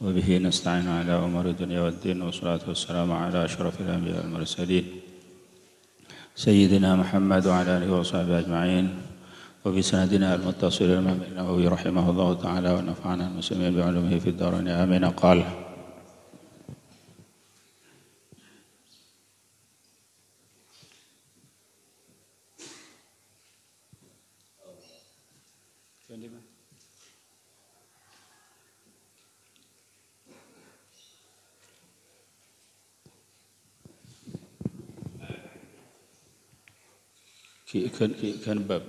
وبه نستعين على أمور الدنيا والدين والصلاة والسلام على أشرف الأنبياء والمرسلين سيدنا محمد وعلى آله وصحبه أجمعين وبسندنا المتصل الإمام النووي رحمه الله تعالى ونفعنا المسلمين بعلومه في الدارين آمين. قال كان باب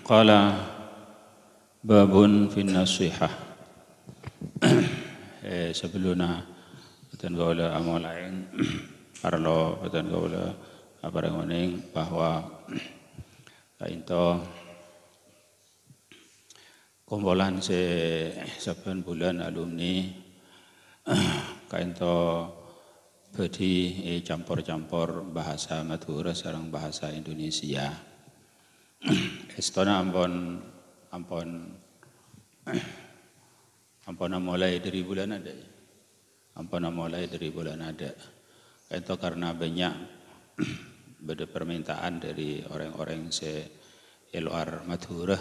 قال باب في النصيحة. Sebelumnya beten gaula amal lain parlo beten gaula aparang maning bahwa kainto kumpulan saben bulan alumni kainto bedi campur-campur bahasa Madura sareng bahasa Indonesia. Estona ampon mulai dari bulan ada. Itu karena banyak permintaan dari orang-orang luar Madura,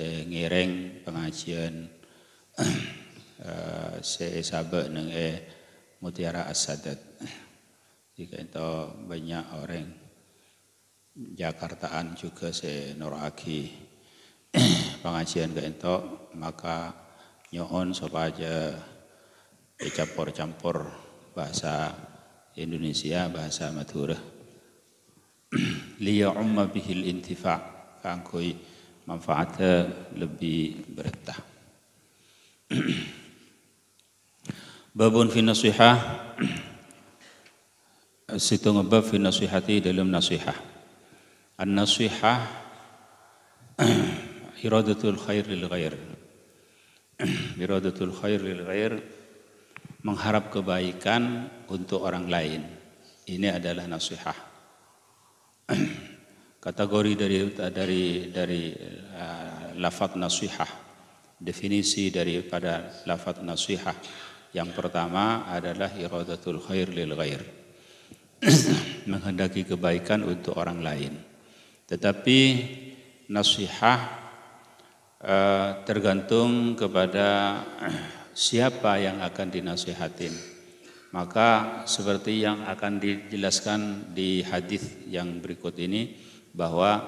ngiring pengajian sahabat neng Mutiara As-Sadat. Jika itu banyak orang Jakartaan juga noraki pengajian ke itu, maka nyoon supaya campur-campur bahasa Indonesia, bahasa Madura. Liya umma bihil intifa' kangkui manfaatnya lebih beretah. Babun fi nasihah, situ ngebab fi nasihati dalam nasihah. An-nasihah iradatul khair lil ghair. Iradatul khair lil ghair, mengharap kebaikan untuk orang lain. Ini adalah nasihah. Kategori dari lafaz nasihah, definisi daripada lafaz nasihah. Yang pertama adalah iradatul khair lil ghair, menghendaki kebaikan untuk orang lain. Tetapi nasihat tergantung kepada siapa yang akan dinasihatin. Maka seperti yang akan dijelaskan di hadis yang berikut ini, bahwa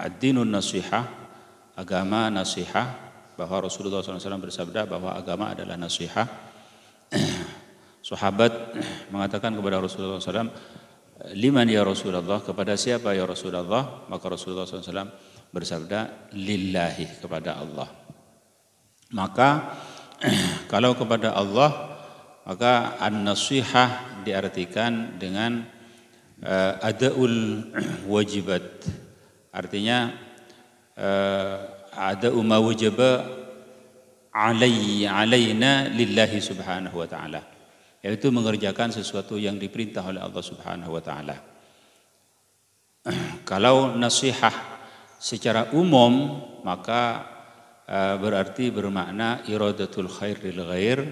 ad-dinun nasihah, agama nasihah, bahwa Rasulullah SAW bersabda bahwa agama adalah nasihat. Sahabat mengatakan kepada Rasulullah SAW, liman ya Rasulullah, kepada siapa ya Rasulullah? Maka Rasulullah SAW bersabda, lillahi, kepada Allah. Maka kalau kepada Allah, maka an-nasihah diartikan dengan adaul wajibat. Artinya ada ma wajaba alaina lillahi subhanahu wa ta'ala, yaitu mengerjakan sesuatu yang diperintah oleh Allah subhanahu wa ta'ala. Kalau nasihat secara umum, maka berarti bermakna iradatul khair lil ghair,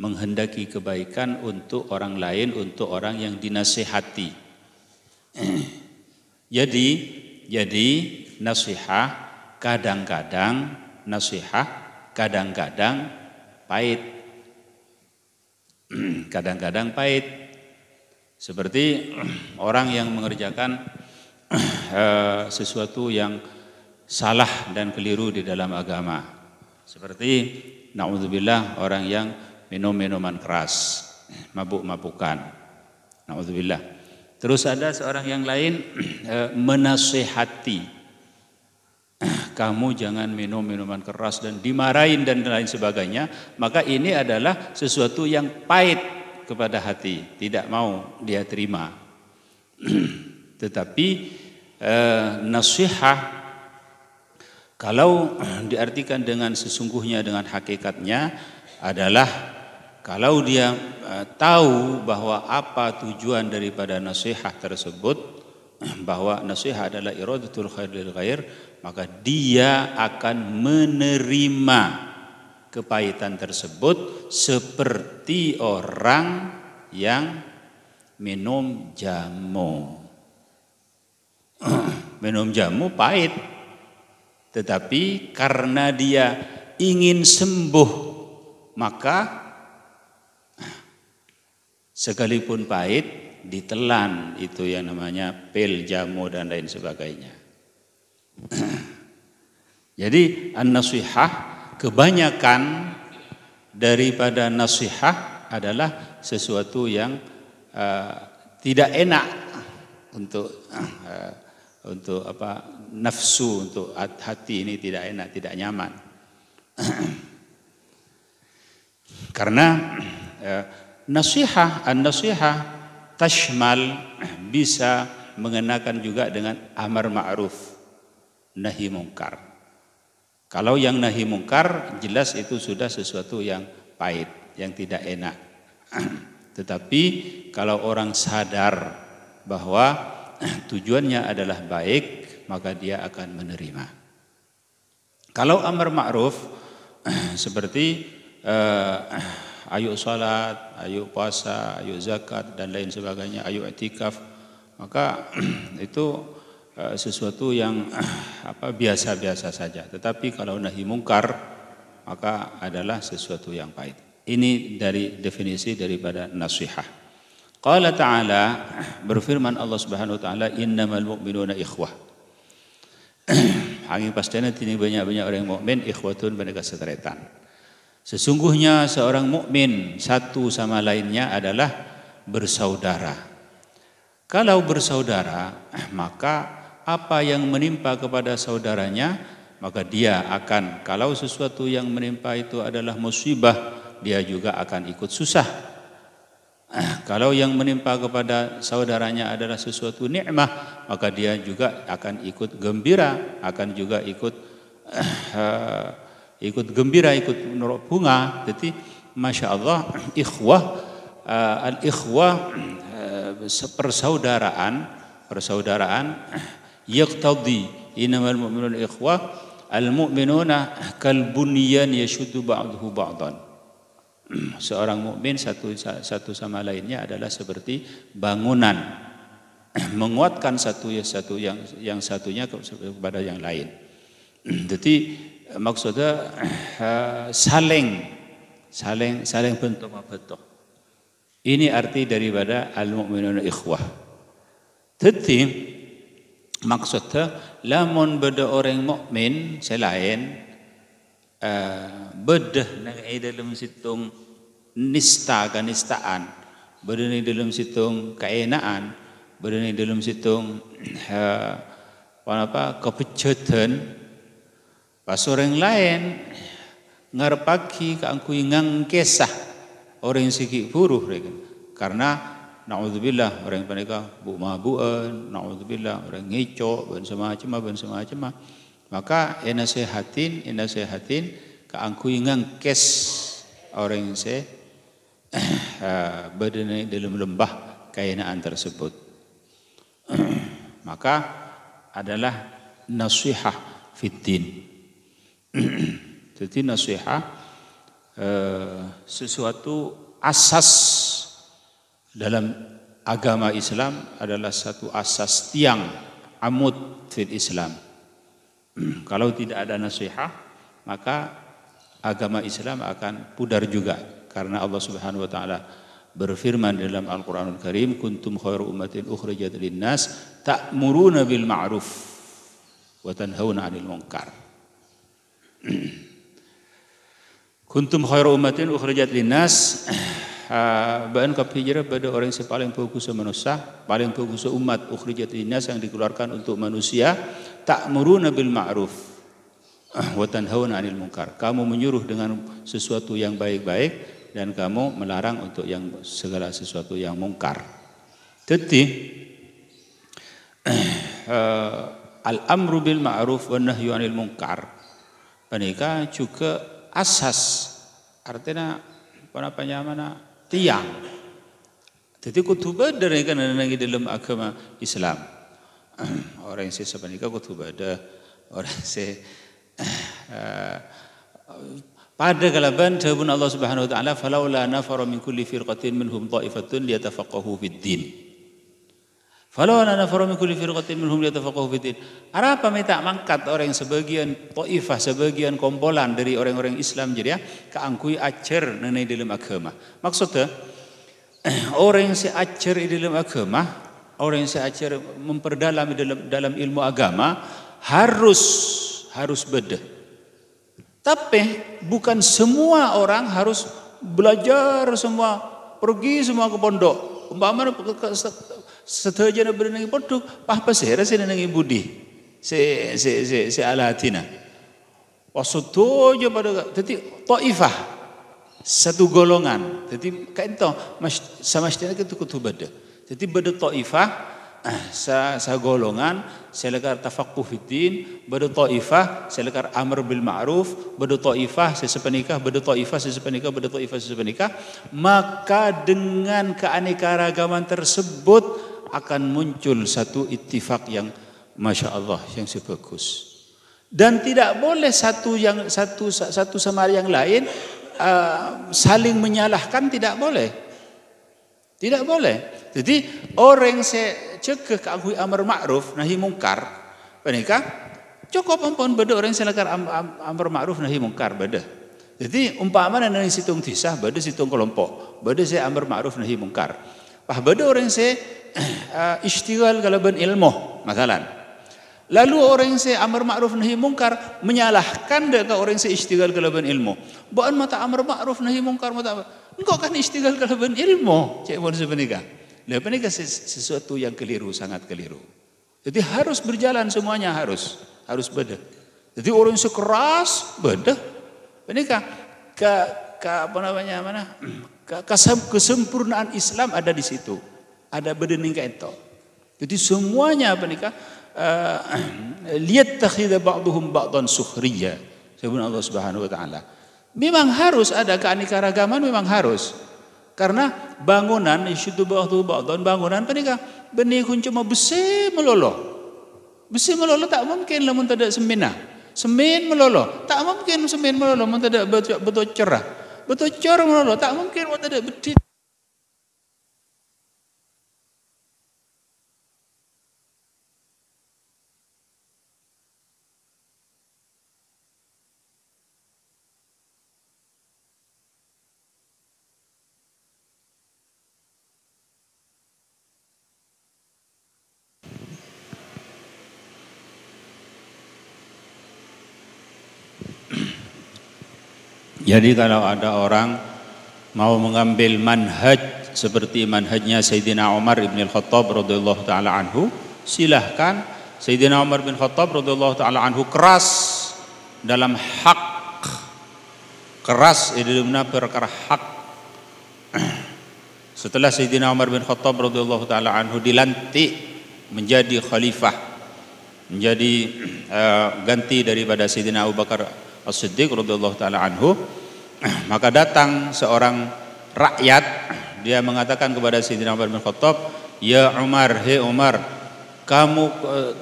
menghendaki kebaikan untuk orang lain, untuk orang yang dinasihati. Jadi nasihat kadang-kadang pahit. Kadang-kadang pahit. Seperti orang yang mengerjakan sesuatu yang salah dan keliru di dalam agama. Seperti na'udzubillah, orang yang minum minuman keras, mabuk-mabukan. Na'udzubillah. Terus ada seorang yang lain menasihati, kamu jangan minum minuman keras, dan dimarahin dan lain sebagainya. Maka ini adalah sesuatu yang pahit kepada hati, tidak mau dia terima. Tetapi nasihat kalau diartikan dengan sesungguhnya, dengan hakikatnya adalah kalau dia tahu bahwa apa tujuan daripada nasihat tersebut, bahwa nasihat adalah iradatul khair lil ghair, maka dia akan menerima kepahitan tersebut seperti orang yang minum jamu. Minum jamu pahit, tetapi karena dia ingin sembuh, maka sekalipun pahit ditelan, itu yang namanya pil jamu dan lain sebagainya. Jadi an-nasihah, kebanyakan daripada nasihat adalah sesuatu yang tidak enak untuk nafsu, untuk hati ini tidak enak, tidak nyaman. Karena an-nasihah tashmal, bisa mengenakan juga dengan amar ma'ruf, nahi mungkar. Kalau yang nahi mungkar jelas itu sudah sesuatu yang pahit, yang tidak enak. Tetapi kalau orang sadar bahwa tujuannya adalah baik, maka dia akan menerima. Kalau amar ma'ruf seperti ayo salat, ayo puasa, ayo zakat dan lain sebagainya, ayo i'tikaf, maka itu sesuatu yang biasa-biasa saja. Tetapi kalau nahi mungkar, maka adalah sesuatu yang pahit. Ini dari definisi daripada nasihat. Qala ta'ala, berfirman Allah Subhanahu wa taala, innamal mu'minuna ikhwah. Angin pastinya ini banyak-banyak orang mukmin, ikhwatun, mereka seteretan. Sesungguhnya seorang mukmin satu sama lainnya adalah bersaudara. Kalau bersaudara, maka apa yang menimpa kepada saudaranya, maka dia akan, kalau sesuatu yang menimpa itu adalah musibah, dia juga akan ikut susah. Kalau yang menimpa kepada saudaranya adalah sesuatu nikmah, maka dia juga akan ikut gembira, akan juga ikut gembira, ikut menurut bunga. Jadi masya Allah, ikhwah, al-ikhwah, persaudaraan yaqtadi innamal mu'minuna ikhwah, al-mu'minuna kal bunyan yashuddu ba'duhu ba'dan. Seorang mukmin satu sama lainnya adalah seperti bangunan, menguatkan satu yang satunya kepada yang lain. Jadi maksudnya saling bentuk membentuk. Ini arti daripada al-mu'minuna ikhwah. Jadi maksudnya lamun beda orang mukmin selain bedah nang dalam situng kanistaan, bedah ni dalam situng kaenaan, bedah ni dalam situng kepecetan. Pas orang lain ngarepaki keangkui ngangkesah orang siki buruh karena naudzubillah orang mereka bu mabuan, naudzubillah orang ngicok dan semacam. Maka nasihatin keangkui ngangkes orang se berada dalam lembah kainaan tersebut. Maka adalah nasihat fiddin. Jadi nasihat sesuatu asas dalam agama Islam, adalah satu asas tiang amud fil Islam. Kalau tidak ada nasihat, maka agama Islam akan pudar juga. Karena Allah Subhanahu wa taala berfirman dalam Al-Qur'anul Karim, kuntum khairu ummatin ukhrijat linnas ta'muruna bil ma'ruf wa tanhauna 'anil munkar. Kuntum khairu ummatin ukhrijat linnas, bahan kap hijrah pada orang yang paling bagus manusia, paling bagus umat, ukhrijat linnas, yang dikeluarkan untuk manusia, ta'muruna bil ma'ruf wa tanhauna 'anil munkar. Kamu menyuruh dengan sesuatu yang baik-baik dan kamu melarang untuk yang segala sesuatu yang mungkar. Jadi al-amru bil ma'ruf wa nahyu 'anil munkar menika juga asas, artinya mana tiang. Jadi kudu bener kan dalam agama Islam. orang yang sepanika kutuba ada orang pada kalaban jawabun Allah Subhanahu wa taala falaula nafara min kulli firqatin minhum ta'ifatun liyatafaqahu fid din. Falaula nafara min kulli firqatin minhum liyatafaqahu fid din. Apa minta mangkat orang sebagian taifah, sebagian kompolan dari orang-orang Islam jadi ya kaangkui acer nenai dalam agama. Maksudnya orang yang seacer di dalam agama, orang yang seacer memperdalam dalam ilmu agama harus beda. Tapi bukan semua orang harus belajar semua, pergi semua ke pondok. Umpama setuju nak bernangi pondok, apa sih rasa nangi budi, se alatina. Wasutojo pada, jadi taifah satu golongan. Jadi kain to, sama sekali kita kutu beda. Jadi beda taifah. Sa golongan selekar tafaqquh fiddin, beda taifah selekar amr bil ma'ruf, beda taifah sesepenikah, beda taifah sesepenikah, beda taifah sesepenikah, maka dengan keanekaragaman tersebut akan muncul satu ittifaq yang masya Allah yang sebagus. Dan tidak boleh satu sama yang lain saling menyalahkan, tidak boleh. Tidak boleh. Jadi orang yang cegah keangkui amar ma'ruf nahi mungkar, menikah cukup ampun beda orang yang selekar amar ma'ruf nahi mungkar beda. Jadi umpama nang situng disah beda situng kelompok, beda saya amar ma'ruf nahi mungkar. Beda orang yang saya istighal kalaban ilmu, masalan. Lalu orang yang saya amar ma'ruf nahi mungkar menyalahkan dekat orang yang saya istighal kalaban ilmu. Bukan mata amar ma'ruf nahi mungkar mata engkau kan istighal kalaban ilmu, cek pun sepenikah. Nah, penikah sesuatu yang keliru, sangat keliru. Jadi harus berjalan semuanya harus beda. Jadi orang yang sekeras beda. Penikah apa namanya kesempurnaan Islam ada di situ. Ada bedening itu. Jadi semuanya penikah lihat takhidha ba'duhum ba'dan sukhriya. Sebut Allah Subhanahu wa taala. Memang harus ada keanekaragaman, memang harus. Karena bangunan isyutu ba'du ba'dan bangunan penikah benih kun cuma besi melolo. Besi melolo tak mungkin lamun tidak semina. Semin melolo tak mungkin semin melolo mun tidak betul cerah. Betul cerah melolo tak mungkin mun tidak bedit. Jadi kalau ada orang mau mengambil manhaj seperti manhajnya Sayyidina Umar bin Khattab radhiyallahu taala anhu, silahkan. Sayyidina Umar bin Khattab radhiyallahu taala anhu keras dalam hak, keras di dalam perkara hak. Setelah Sayyidina Umar bin Khattab radhiyallahu taala anhu dilantik menjadi khalifah, menjadi ganti daripada Sayyidina Abu Bakar As-Siddiq radhiyallahu taala anhu, maka datang seorang rakyat, dia mengatakan kepada Sayyidina Umar bin Khattab, "Ya Umar, hei Umar, kamu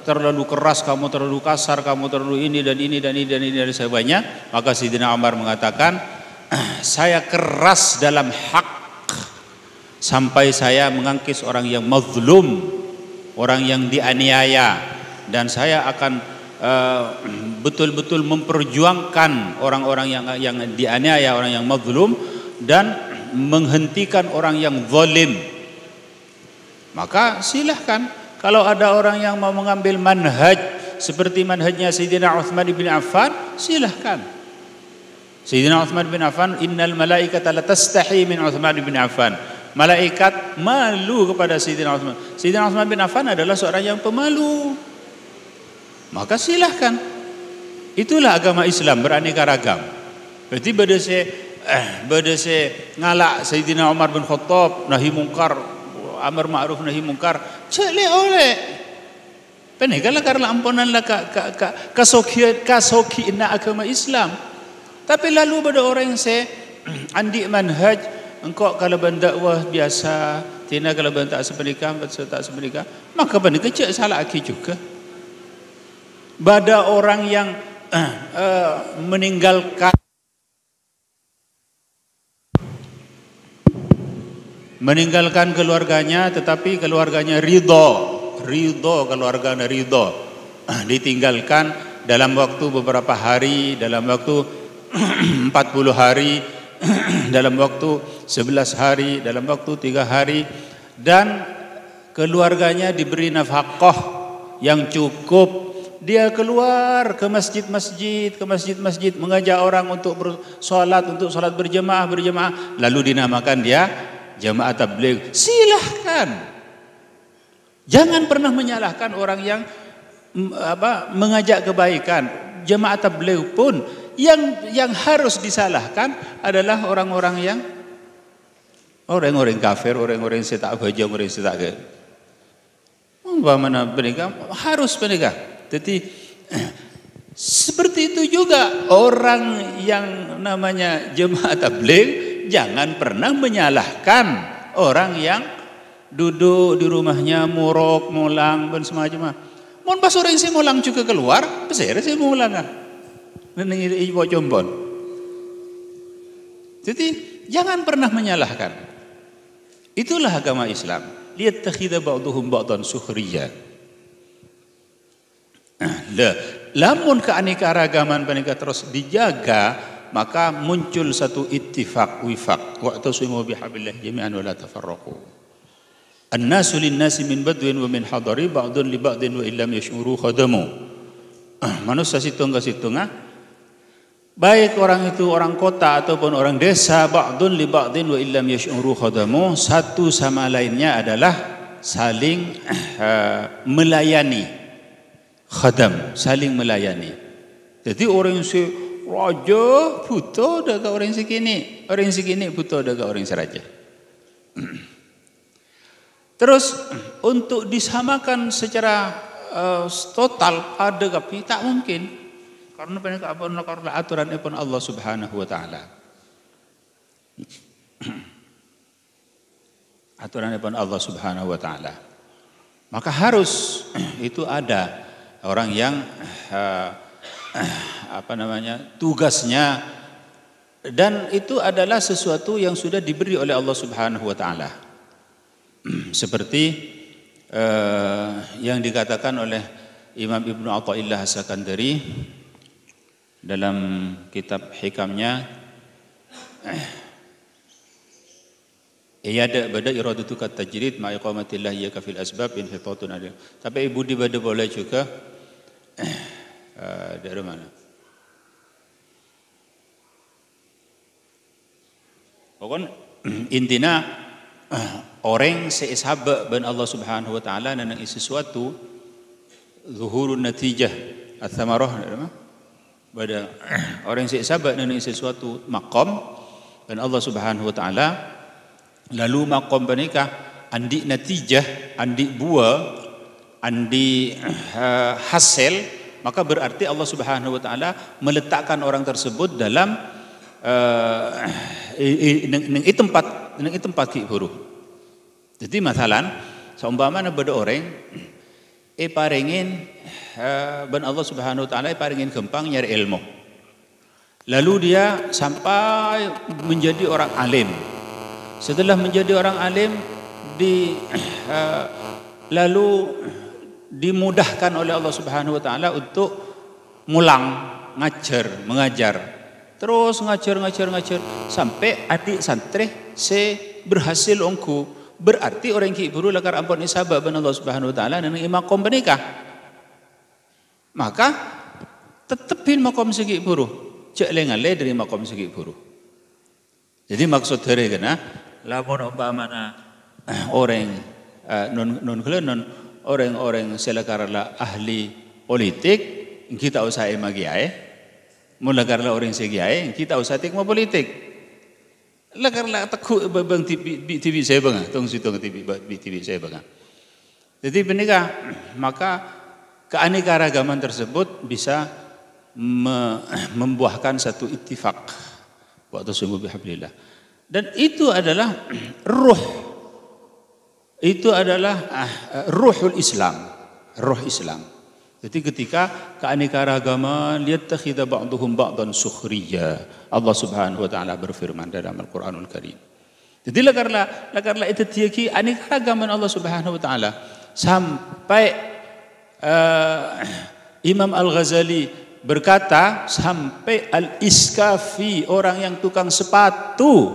terlalu keras, kamu terlalu kasar, kamu terlalu ini dan ini dan ini dan ini dan sebagainya." Maka Sayyidina Umar mengatakan, "Saya keras dalam hak sampai saya mengangkis orang yang mazlum, orang yang dianiaya, dan saya akan betul-betul memperjuangkan orang-orang yang dianiaya, orang yang mazlum, dan menghentikan orang yang zalim." Maka silahkan kalau ada orang yang mau mengambil manhaj seperti manhajnya Sayyidina Uthman bin Affan, silahkan. Sayyidina Uthman bin Affan, innal malaikata latastahi min Uthman bin Affan. Malaikat malu kepada Sayyidina Uthman. Sayyidina Uthman bin Affan adalah seorang yang pemalu. Maka silahkan. Itulah agama Islam, beraneka ragam. Berarti beda se ngalak Sayyidina Umar bin Khattab nahi mungkar, amar ma'ruf nahi mungkar, cele oleh. Penegala karena ampunan lah kasokiina agama Islam. Tapi lalu pada orang yang andi manhaj, engkau kalau berdakwah biasa tina kalau ben tak semenikah, tak semenikah, maka benika cek salah aki juga. Bada orang yang meninggalkan keluarganya, tetapi keluarganya ridho keluarganya ridho, ditinggalkan dalam waktu beberapa hari, dalam waktu 40 hari, dalam waktu 11 hari, dalam waktu 3 hari, dan keluarganya diberi nafkah yang cukup. Dia keluar ke masjid-masjid, mengajak orang untuk bersolat, untuk solat berjemaah, lalu dinamakan dia jamaah tabligh. Silahkan. Jangan pernah menyalahkan orang yang mengajak kebaikan. Jamaah tabligh pun yang harus disalahkan adalah orang-orang kafir, orang-orang yang tak baca, orang yang tak ke. Umpamanya menikah harus menikah. Jadi seperti itu juga orang yang namanya jemaah tabligh jangan pernah menyalahkan orang yang duduk di rumahnya murok, mulang dan semacamnya. Mon pas orang si mulang juga keluar, pesere si mulang ah. Neneng ibu jombon. Jadi jangan pernah menyalahkan. Itulah agama Islam. Liyattakhidha ba'duhum ba'dan sukhriya. Lamun keanekaragaman mereka terus dijaga, maka muncul satu ittifaq wifaq. Wa'tasimu bihablillah jami'an wa la tafarraqu. An-nasu lin-nasi min badwin wa min hadari ba'dun li ba'din wa illam yash'uru khadamu. Manusia situng ke situng, baik orang itu orang kota ataupun orang desa, ba'dun li ba'din wa illam yash'uru khadamu, satu sama lainnya adalah saling melayani. Khadam, saling melayani. Jadi orang si raja butuh dekat orang segini, orang segini butuh dekat orang seraja. Terus untuk disamakan secara total ada tapi tak mungkin, karena aturan pun Allah Subhanahu wa taala. Aturan pun Allah Subhanahu wa taala. Maka harus itu ada orang yang tugasnya, dan itu adalah sesuatu yang sudah diberi oleh Allah Subhanahu wa taala. Seperti yang dikatakan oleh Imam Ibnu Athaillah As-Sakandari dalam kitab hikamnya, ada bada iradatu kat tajrid ma iqamatillah ya kafil asbab inhitatun ada. Tapi ibu di bada boleh juga dari mana? Pokoknya intinya orang seishab ben Allah Subhanahu wa taala dan sesuatu zuhurun natijah atsamarah pada orang seishab dan sesuatu maqam dan Allah Subhanahu wa taala, lalu maqam menikah andi natijah, andi buah, andi hasil, maka berarti Allah Subhanahu wa taala meletakkan orang tersebut dalam tempat ki huru. Jadi masalan seumpamana beda orang paringin ben Allah Subhanahu wa taala paringin gampang nyari ilmu. Lalu dia sampai menjadi orang alim. Setelah menjadi orang alim lalu dimudahkan oleh Allah Subhanahu wa taala untuk mulang, mengajar. Terus ngajar sampai adik santri berhasil ongku. Berarti orang ki buru lakar ampun isabah ben Allah Subhanahu wa taala dan imakom menikah. Maka tetepin makom segi buru. Cek lengale dari makom segi buru. Jadi maksud dari kena lamun umpamana orang orang selakarlah ahli politik, kita usah magiae, mula karena orang segiae, kita usah tikma politik. Lakarlah takut bang TV saya bang, tong situ TV saya bang. Jadi menikah, maka keanekaragaman tersebut bisa membuahkan satu ittifaq. Wa'tasimu bihablillah. Dan itu adalah ruh itu adalah ruhul Islam, roh Islam. Jadi ketika keanekaragaman liyattakhidha ba'duhum ba'dan sukhriya, Allah Subhanahu wa taala berfirman dalam Al-Qur'anul Karim. Jadi karena itu tiaki anekaragaman Allah Subhanahu wa taala sampai Imam Al-Ghazali berkata sampai Al-Iskafi, orang yang tukang sepatu,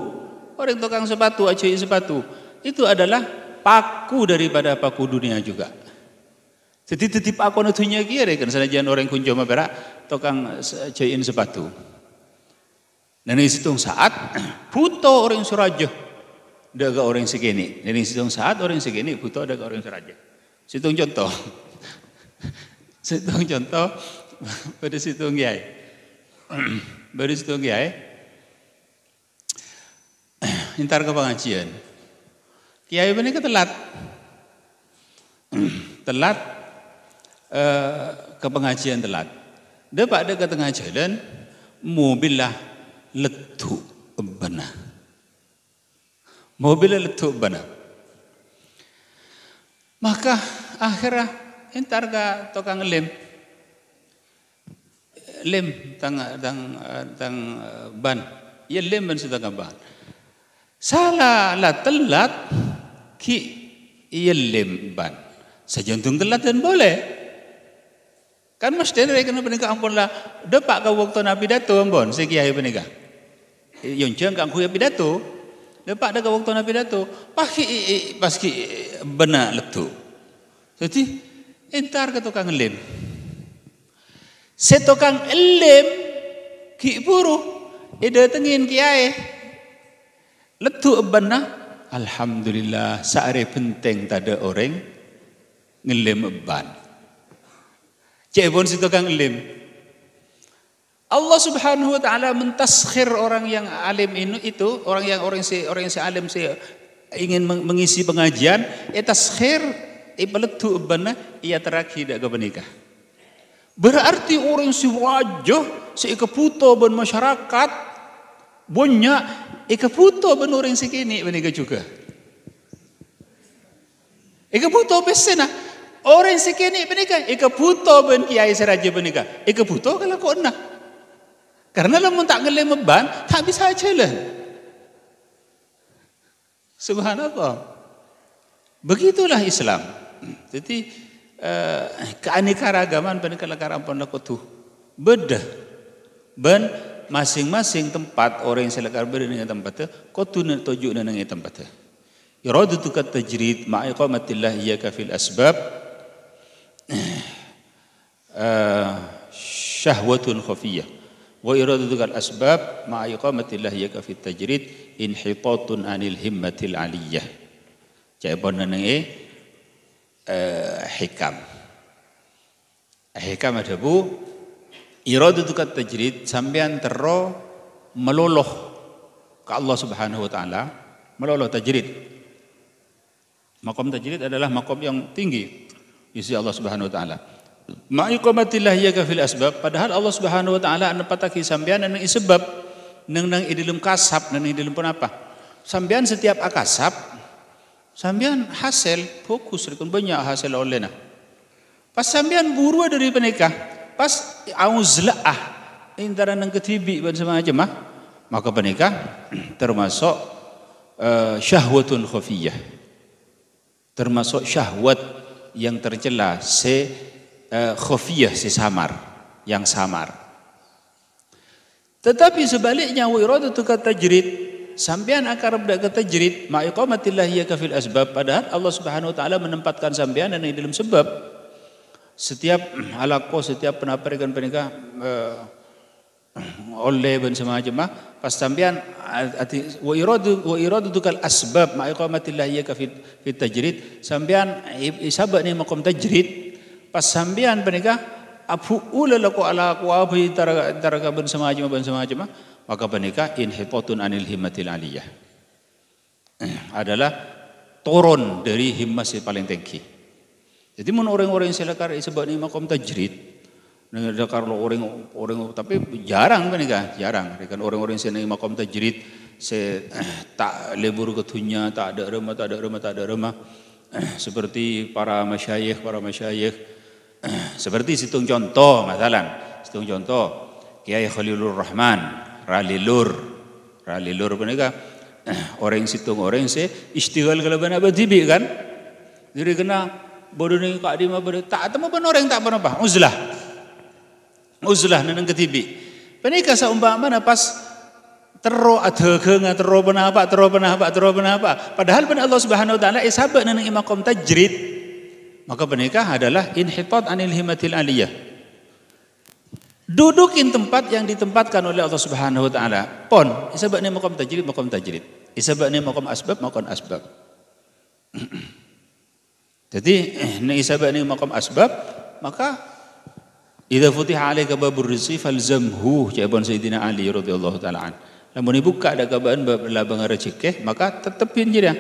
ajaib sepatu, itu adalah paku daripada paku dunia juga. Jadi tetip aku nutunya kira kan sanajan orang kunjung berak tukang jain sepatu. Dan di situ saat buto orang Suraja daga orang segini. Dan di situ saat orang segini buto daga orang Suraja. Situng contoh. Situng contoh pada situng kiai. Pada situng kiai. Intar ke pengajian. Kiai ini ketelat. Telat ke pengajian telat. Dia pada ke tengah jalan mobillah letu bana. Mobilnya letu bana. Maka akhirnya entar ke tukang lem tang ban. Ya lem ban sudah ban. Salah lah telat ki iya lem ban. Sejantung telat dan boleh. Kan mesti mereka penikah ampun lah. Depak ke waktu Nabi pidato ampun. Sekiai penikah. Yang jangan kangku ya pidato. Depak ke waktu Nabi pidato. Paski benar letu. Jadi entar ke tukang lem. Setukang lem ki buru. Datengin kiai. Letu benar. Alhamdulillah. Saare penting tak ada orang ngelem ban. Cebon situ kang lim. Allah Subhanahu wa taala mentaskhir orang yang alim itu, orang yang alim ingin mengisi pengajian, taskhir ibaletu bana ia teraki dak kebenikah. Berarti orang si wajah si keputo ben masyarakat banyak keputo ben orang sekini benika juga. Keputo pesena orang sekini benika, buto ben kiai seraja benika, buto kalau kau nak, karena lamun tak ngelem ban, tak bisa jalan. Subhanallah. Begitulah Islam. Jadi keanekaragaman benika pun laku tu beda. Ben masing-masing tempat orang yang selekar beda dengan tempatnya, kau tu nak tuju dengan tempatnya. Iradatu kat tajrid ma'iqamatillah iyyaka fil asbab. Syahwatun khafiyah wa iradatul asbab ma'a iqamatillah yaka fit tajrid inhitatun anil himmatil aliyah. Jawaban nang hikam ada bu iradatul tajrid sampean tero meloloh ke Allah Subhanahu wa taala, meloloh tajrid. Maqam tajrid adalah maqam yang tinggi di sisi Allah Subhanahu wa taala. Ma'iqamatillah yaka fil asbab, padahal Allah Subhanahu wa taala nepataki sampean nang sebab nang idilum kasab nang idilum pun apa. Sampean setiap akasab sampean hasil fokus rikun banyak hasil olehna. Pas sampean buru dari penikah, pas auzlaah intara nang ketibi ban semacam maka penikah termasuk syahwatun khafiyah. Termasuk syahwat yang tercela khafiyah samar, yang samar. Tetapi sebaliknya wa iradatu tajrid, sampean akar dak tajrid ma iqamatillah yaka fil asbab, padahal Allah Subhanahu wa taala menempatkan sampean di dalam sebab. Setiap halaqah, setiap penaparikan penikah oleh ben semacam pas sampean wa iradatu kal asbab ma iqamatillah yaka fit tajrid, sampean isabak ni maqam tajrid pas sampean penikah afu ulalako ala qawabi taraga ben semacam maka penikah inhitatun anil himmatil aliyah, adalah turun dari himmah si paling tinggi. Jadi mun orang-orang yang selakar isabak ni maqam tajrid Dakar orang tapi jarang kan jarang kan orang-orang sini makom tajrid tak lebur ketunya tak ada remah seperti para masyayikh seperti situng contoh Kiai Khalilur Rahman Ralilur punika orang situng orang se istighal kalaban abadibi kan jadi kena bodoh ni kak di mana tak temu pun orang tak pernah apa uzlah neneng ketibi punika saumpama pas terro adheung terro penapa padahal pen Allah Subhanahu wa taala isabak neneng maqam tajrid maka menikah adalah inhitat anil himmatil aliyah dudukin tempat yang ditempatkan oleh Allah Subhanahu wa taala pon isabak ni maqam tajrid isabak ni maqam asbab jadi ni isabak ni maqam asbab maka idza futiha alayka babur rizqi falzamhu jawaban Sayyidina Ali radhiyallahu taala an lamun dibuka ada kabaan labang rezeki maka tetepin je dia.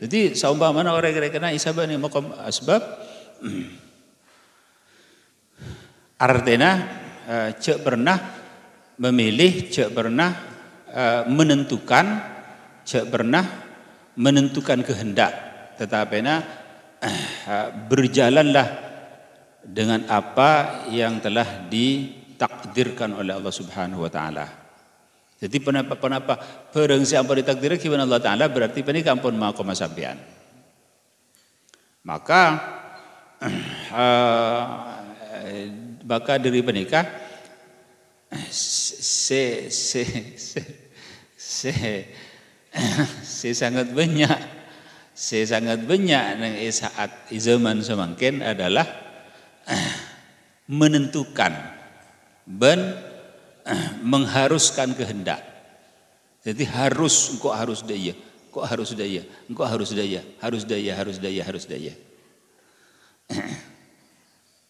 Jadi saumpama orang kena isabah ni maqam asbab artinya cek pernah memilih, cek pernah menentukan, cek pernah menentukan kehendak tetapi berjalanlah dengan apa yang telah ditakdirkan oleh Allah Subhanahu wa taala. Jadi penapa perang siapa ditakdirkan kepada Allah Ta'ala berarti penikah ampun maqam sampean. Maka dari penikah se sangat banyak nang saat zaman semangkin adalah menentukan mengharuskan kehendak. Jadi engkau harus daya.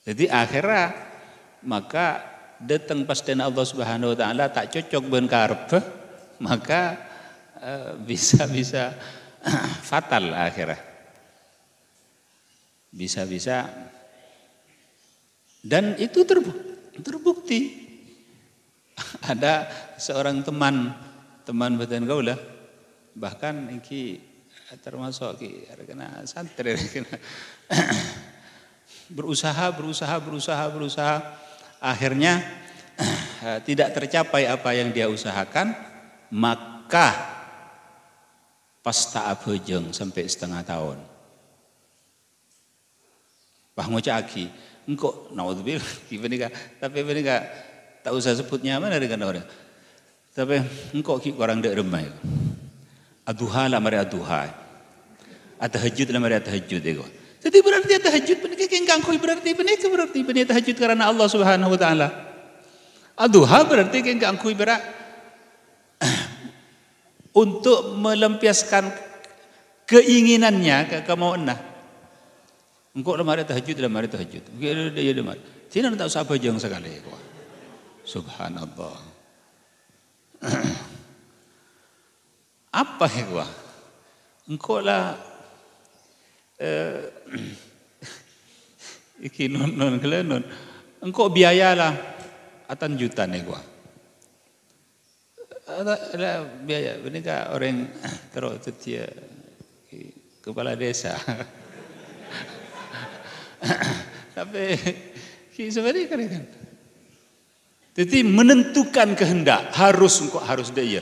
Jadi akhirnya maka datang pas dan Allah Subhanahu wa taala tak cocok ben karep maka bisa fatal akhirnya. Bisa dan itu terbukti. Ada seorang teman badan gaula bahkan iki termasuk ki kena santri kena berusaha akhirnya tidak tercapai apa yang dia usahakan maka pas ta'ab hejeng sampai setengah tahun bah ngocaki engko naudzubillah tapi benika tak usah sebutnya mana dengan orang. Tapi engkau orang dek remai. Aduha lah mari aduha. Tahajud lah mari tahajud ego. Jadi berarti tahajud penikah kengkangkoi berarti tahajud karena Allah Subhanahu wa taala. Aduha berarti kengkangkoi berak untuk melampiaskan keinginannya kemauannya. Engkau lah mari tahajud. Dia demar. Tidak tahu siapa jeng sekali ego. Subhanallah. Apa ya gua? Engkau lah iki non kelenon. Engkau biayalah atan juta nih gua. Ada biaya. Benika orang terus dia kepala desa. Tapi sebenarnya kan. Jadi menentukan kehendak harus daya.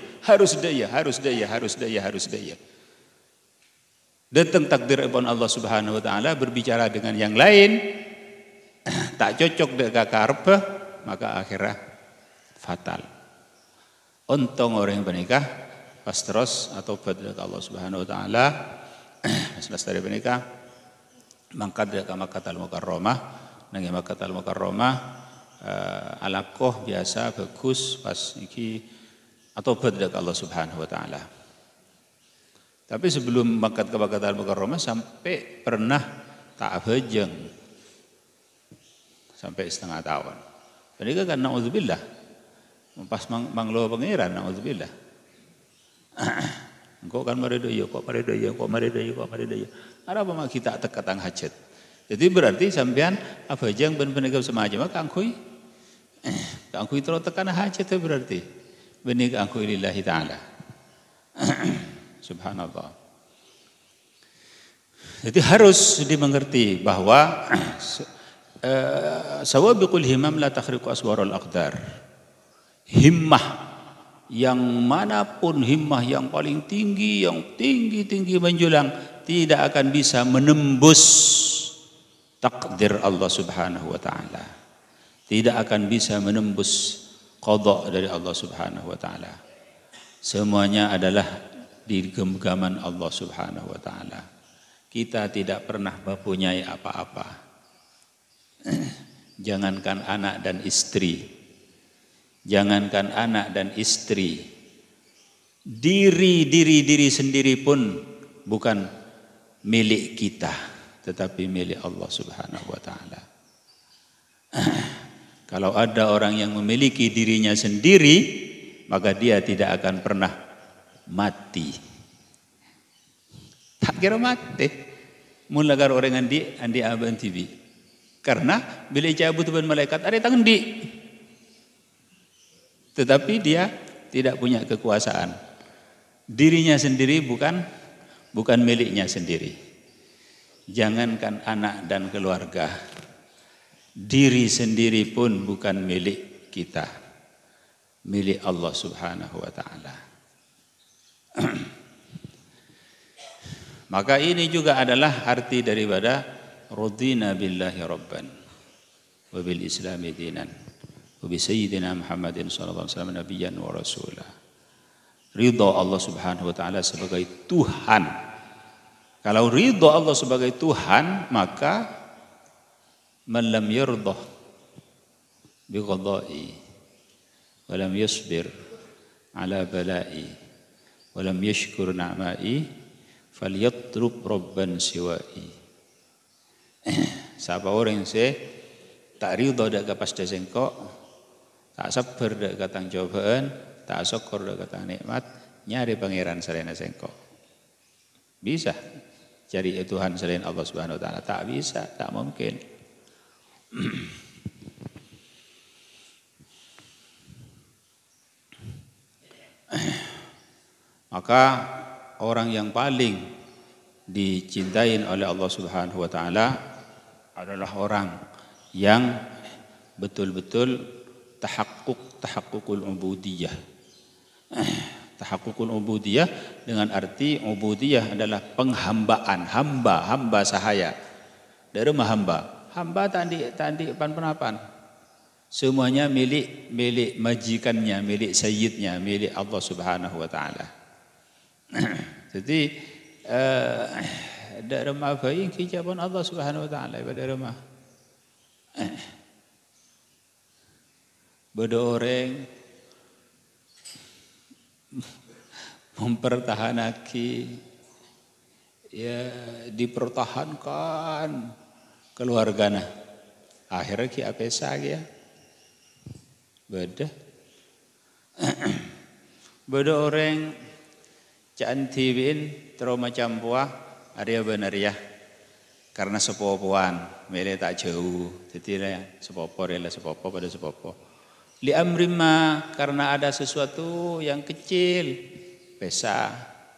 Datang takdir ibn Allah Subhanahu wa taala berbicara dengan yang lain tak cocok dengan karpe maka akhirnya fatal. Untung orang yang menikah pas terus atau pada Allah Subhanahu wa taala selesai dari menikah mangkat dia ke Makkah al-Mukarramah nang Makkah al-Mukarramah alakoh biasa bagus pas iki atau berdekat Allah Subhanahu wa taala. Tapi sebelum mangkat ke Makkah al-Mukarramah sampai pernah tak hajeng sampai setengah tahun. Jadi kan naudzubillah pas manglo pangeran naudzubillah. Engkau kan maredoyo kok maredoyo. Ada apa mak kita tekatang hajat. Jadi berarti sampean apa hajeng ben penegap semacam kangkui kangkui terus tekan hajat itu berarti benih kangkui lillahi ta'ala. Subhanallah. Jadi harus dimengerti bahwa sawabiqul himam la takhriqu aswarul aqdar. Himmah yang manapun, himmah yang paling tinggi, yang tinggi menjulang, tidak akan bisa menembus takdir Allah Subhanahu wa taala. Tidak akan bisa menembus qada dari Allah Subhanahu wa taala. Semuanya adalah di genggaman Allah Subhanahu wa taala. Kita tidak pernah mempunyai apa-apa. Jangankan anak dan istri. Jangankan anak dan istri. Diri sendiri pun bukan milik kita, tetapi milik Allah Subhanahu wa taala. Kalau ada orang yang memiliki dirinya sendiri, maka dia tidak akan pernah mati. Tak kira mati. Mula karo orang andi aban TV. Karena bila cabut tuan malaikat ada tangan di. Tetapi dia tidak punya kekuasaan. Dirinya sendiri bukan miliknya sendiri. Jangankan anak dan keluarga. Diri sendiri pun bukan milik kita. Milik Allah Subhanahu wa taala. Maka ini juga adalah arti daripada radina billahi rabban wa bil islami dinan wa bi sayyidina Muhammadin sallallahu alaihi wasallam nabiyyan wa rasula. Ridha Allah Subhanahu wa taala sebagai Tuhan. Kalau ridha Allah sebagai Tuhan, maka man lam yardah bi qada'i wa lam yasbir ala bala'i wa lam yashkur na'ma'i falyatrub rabban siwa'i. Siapa orang yang tak ridho dak pasti sengkok, tak sabar dak katang cobaan, tak syukur dak katang nikmat, nyari pangeran selain sengkok. Bisa cari Tuhan selain Allah Subhanahu wa taala? Tak bisa, tak mungkin. Maka orang yang paling dicintai oleh Allah Subhanahu wa taala adalah orang yang betul-betul tahaqqukul ubudiyah. Tahaqqukul ubudiyah dengan arti ubudiyah adalah penghambaan, hamba sahaya. Dari rumah hamba tandi pan-panapan. Semuanya milik majikannya, milik sayyidnya, milik Allah Subhanahu wa taala. Jadi ada rumah bayi kijaban Allah Subhanahu wa taala pada rumah. Bodo orang mempertahanaki, ya dipertahankan keluargana. Akhirnya ki apa saja beda. Bodo orang cantiwin trauma campua ada benar ya. Karena sepopoan, mele tak jauh. Jadi sepopo adalah sepopo pada sepopo. Li amrima karena ada sesuatu yang kecil, pesa,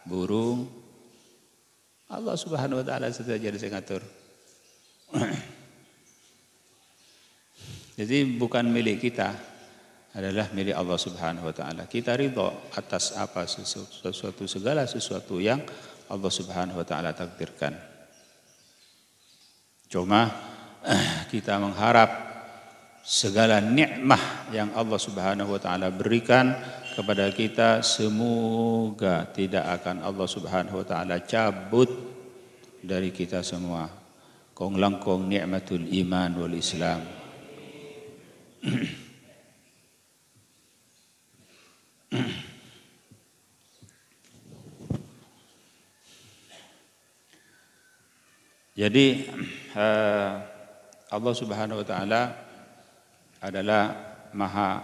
burung. Allah Subhanahu wa taala sudah jadi sengatur. Jadi bukan milik kita, adalah milik Allah Subhanahu wa taala. Kita ridho atas apa segala sesuatu yang Allah Subhanahu wa taala takdirkan. Cuma kita mengharap segala nikmah yang Allah Subhanahu wa taala berikan kepada kita semoga tidak akan Allah Subhanahu wa taala cabut dari kita semua. Kong langkong nikmatul iman wal Islam. Jadi Allah Subhanahu wa taala adalah maha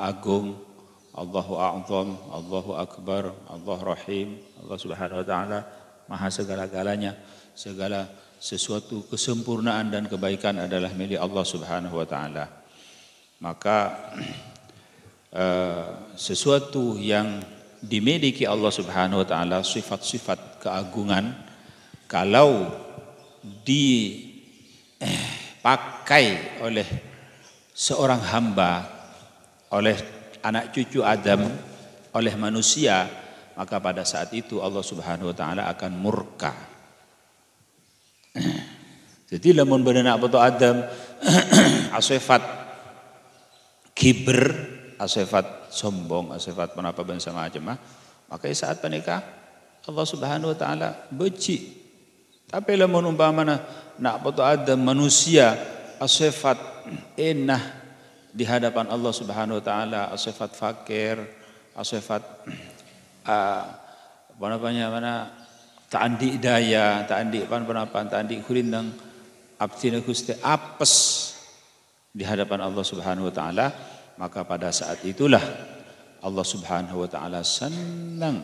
agung, Allahu a'zam, Allahu akbar, Allahu rahim. Allah Subhanahu wa taala maha segala-galanya. Segala sesuatu kesempurnaan dan kebaikan adalah milik Allah Subhanahu wa taala. Maka sesuatu yang dimiliki Allah Subhanahu wa taala sifat-sifat keagungan, kalau dipakai oleh seorang hamba, oleh anak cucu Adam, oleh manusia, maka pada saat itu Allah Subhanahu wa taala akan murka. Jadi lamun benar betul Adam asifat kibr, asifat sombong, asifat penapa bangsa macam, maka saat menikah Allah Subhanahu wa taala benci. Tapi lamun umpamana nak betul Adam manusia asifat enah di hadapan Allah Subhanahu wa taala, asifat fakir, asifat apa namanya mana ta'andi daya, ta'andi pan-panapan, ta'andi kurindang abdina Gusti apes di hadapan Allah Subhanahu wa taala, maka pada saat itulah Allah Subhanahu wa taala senang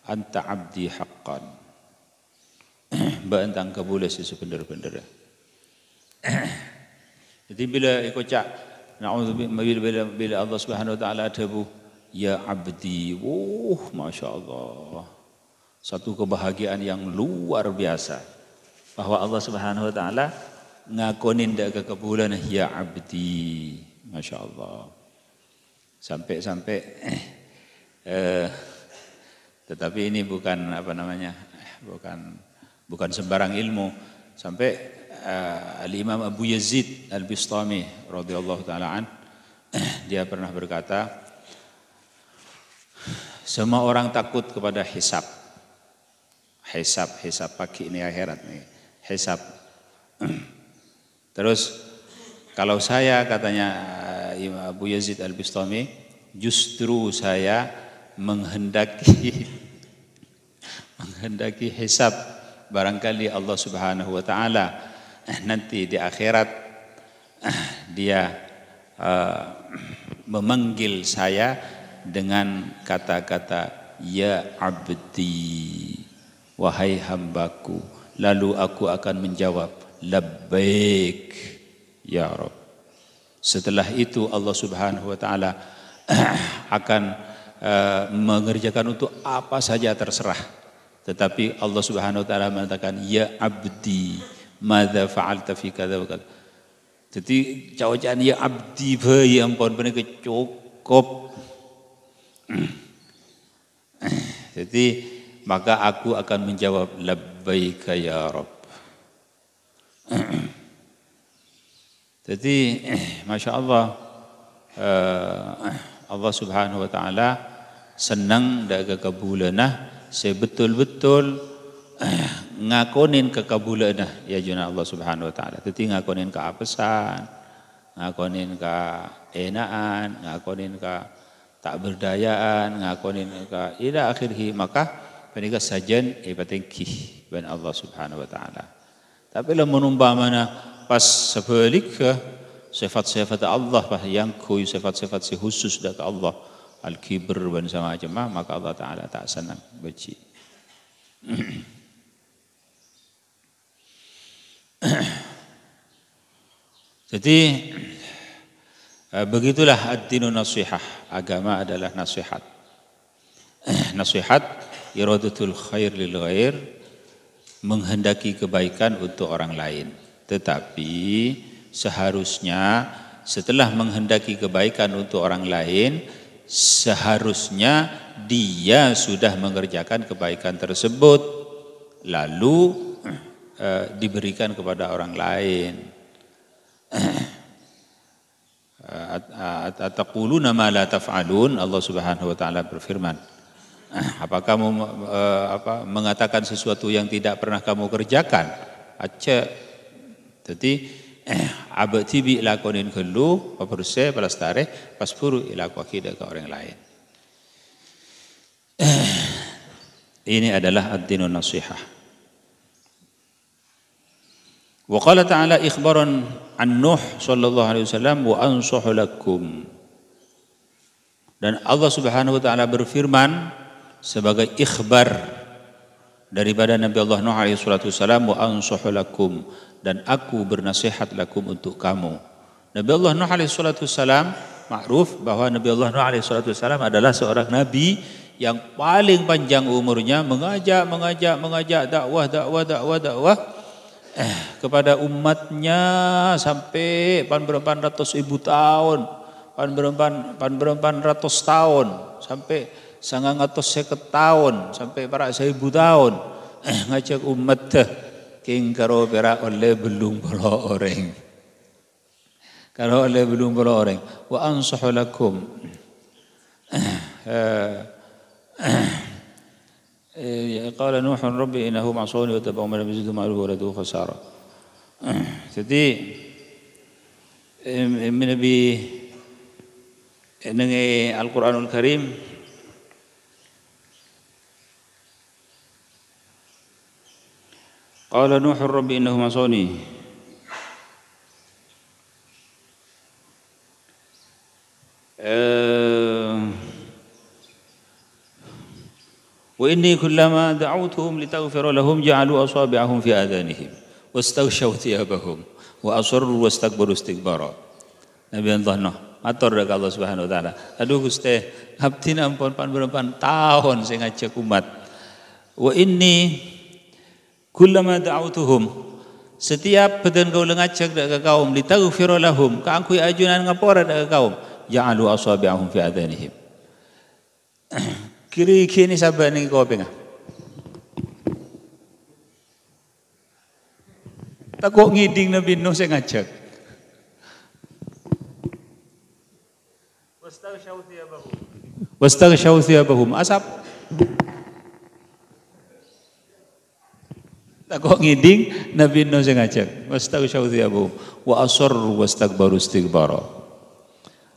anta abdi haqqan. Bentang kabuleh sebenar-benar. Jadi bila ikocak na'udzubillah bila Allah Subhanahu wa taala adabu ya abdi, masya Allah, satu kebahagiaan yang luar biasa bahwa Allah Subhanahu wa taala ngakonin dak kekabulan ya abdi, masya Allah. Sampai tetapi ini bukan apa namanya, bukan sembarang ilmu. Sampai Al-Imam Abu Yazid Al-Bistami radhiyallahu taala an, dia pernah berkata, semua orang takut kepada hisab pagi ini akhirat nih, hisab. Terus kalau saya, katanya Imam Abu Yazid Al-Bistami, justru saya menghendaki hisab. Barangkali Allah Subhanahu wa taala nanti di akhirat dia memanggil saya dengan kata-kata ya abdi, wahai hambaku, lalu aku akan menjawab labbaik ya Rabb. Setelah itu Allah Subhanahu wa taala akan mengerjakan untuk apa saja terserah. Tetapi Allah Subhanahu wa taala mengatakan ya abdi madza fa'alta fi kadza wa kadza. Jadi cawajaan ya abdi bae ampun bener cukup. Jadi maka aku akan menjawab labbaika ya Rabb. Jadi masya Allah, Allah Subhanahu wa taala senang dak kekabulanah sebetul-betul ngakonin kekabulanah ya juna Allah Subhanahu wa taala. Jadi ngakonin keapesan, ngakonin keenaan, ngakonin ke tak berdayaan, ngakonin ke ila akhirih, maka penika sajen ibatengki ban Allah Subhanahu wa taala. Tapi lamun umpamana pas sebalik ke sifat-sifat Allah yang kui sifat-sifat si khusus dari Allah, al-kibr dan semacam, maka Allah taala tak senang benci. Jadi begitulah ad-dinu nasihah, agama adalah nasihat. Nasihat iradatul khair lil ghair, menghendaki kebaikan untuk orang lain. Tetapi seharusnya setelah menghendaki kebaikan untuk orang lain, seharusnya dia sudah mengerjakan kebaikan tersebut lalu diberikan kepada orang lain. Ataquluna ma la taf'alun, Allah Subhanahu wa taala berfirman, apa kamu mengatakan sesuatu yang tidak pernah kamu kerjakan? Acca. Jadi abdi bi lakonin kelu paperse palastare paspuru ilaku akidah ke orang lain. Ini adalah ad-dinun nasihah. Wa qala ta'ala ikhbaran an Nuh sallallahu alaihi wasallam wa ansuhu lakum. Dan Allah Subhanahu wa taala berfirman sebagai ikhbar daripada Nabi Allah Nuh alaihi salatu wasallam, wa ansuhu lakum, dan aku bernasihat lakum untuk kamu. Nabi Allah Nuh alaihi salatu wasallam ma'ruf bahwa Nabi Allah Nuh alaihi salatu wasallam adalah seorang nabi yang paling panjang umurnya mengajak dakwah kepada umatnya sampai pan ratus ribu tahun, pan ratus tahun, sampai 950 tahun, sampai para 1000 tahun ngajak umat king karo pera oleh belum pula orang. Karo oleh belum pula orang. Wa ansahu lakum qala Nuh rabbi innahu ma'suni wa tabi'u man lam yazidhu ma'luhu wa lahu khasara. Jadi Nabi dengan Al-Quranul Karim qala Nuh rabbi innahu ma'suni wa inni kullama da'awtuhum litaghfira lahum ja'alu asabi'ahum fi adhanihim wastaghshaw thiyabahum wa asarru wastakbaru istikbara. Nabi Allah Nuh matur dekat Allah Subhanahu wa taala, aduh Gusti abdi ampun pan tahun sing ngajak umat. Wa inni kullama da'awtuhum, setiap beden kau ngajak dak kaum litaghfira lahum ka angkui ajunan ngapora dak kaum ja'alu asabi'ahum fi adhanihim. Kiri kini sabar ni kau pengah. Takut ngiding Nabi Nuh saya ngajak. Wastaghshaw thiyabahum asap. Takut ngiding Nabi Nuh saya ngajak. Wastaghshaw thiyabahum wa asarru wastakbaru istikbara.